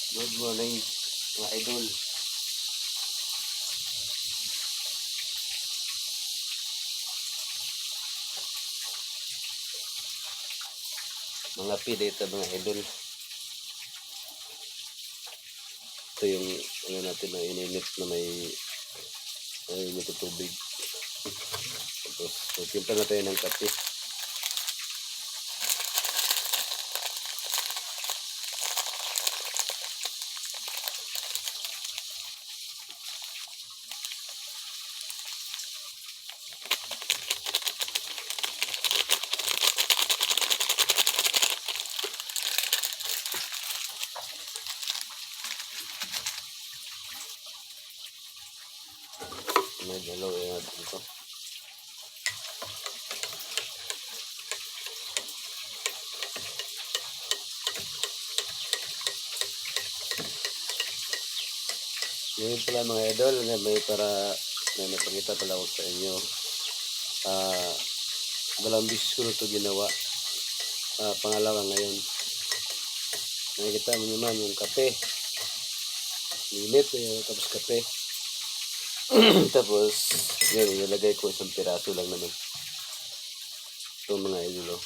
Good morning mga idol. Mga dito mga idol. Ito yung ano natin na ininit na may tubig. Tapos magtimpla na tayo ng kape. May dalaw natin ito. Ngayon pala mga idol, may napakita pala ako sa inyo. Dalawang beses ko na ito ginawa. Pangalawa ngayon. Nakikita mo naman yung kape. Minit, tapos kape. Tapos, yun, ilalagay ko isang piraso lang naman. Ito mga idol.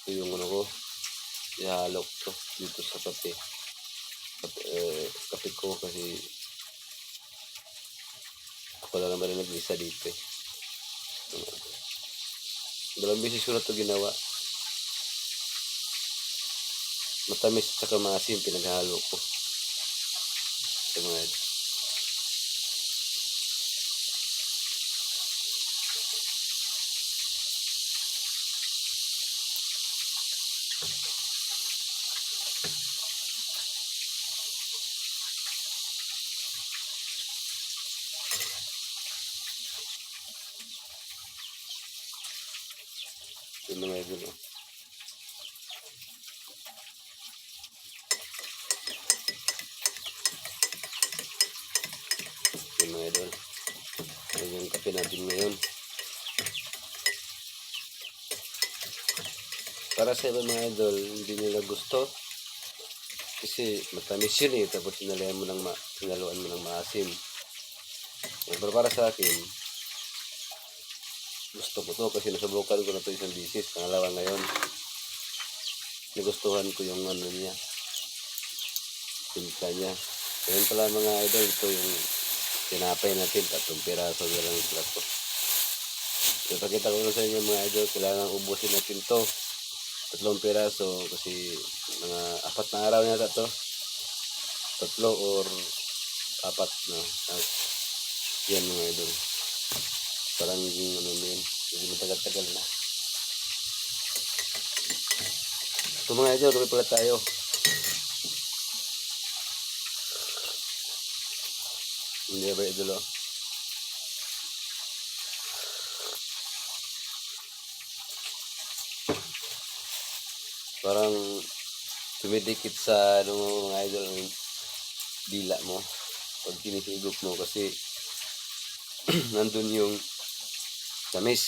Ito yung ano ko. Ihalo ko dito sa kape. Kape ko kasi ako lang naman na nag-isa dito. Dalawang beses ko na ito ginawa. Matamis at saka maasim pinaghalo ko. Ito mga idol. Ito mga idol. Ito mga idol. Ito yung kape natin ngayon. Para sa iba mga idol, hindi nila gusto. Kasi matamis yun eh. Tapos sinaluan mo ng maasim. Pero para sa akin, gusto ko to kasi nasubukan ko na to isang bisis. Pangalawa ngayon. Nagustuhan ko yung ano niya. Timpla niya. Ngayon pala mga idol, ito yung tinapay natin. 3 piraso na lang yung plato. Ipakita ko na sa inyo mga idol, kailangan ubusin natin to. 3 piraso kasi mga 4 na araw na ito. 3 or 4 na. Yan mga idol. Parang ano yun. Hindi matagal-tagal na. Ito mga idol, tuloy pala tayo. Hindi ba idol o? Parang tumidikit sa ano mo mga idol ang dila mo pag tinisigop mo kasi nandun yung tamis,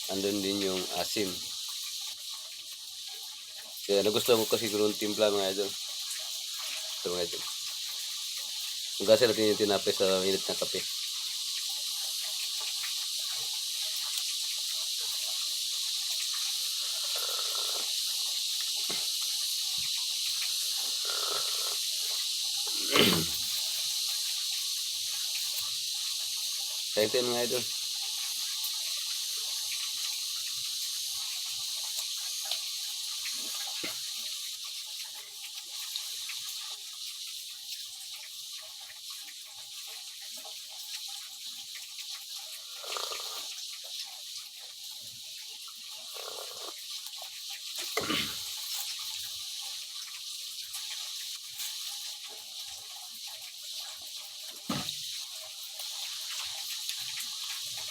nandun din yung asim. Kaya nagustuhan ko kasi gulong timpla mga idol. Ito mga idol. Hugasan natin yung tinapay sa init na kape. Kaya ito mga idol.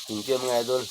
Thank you mga idol.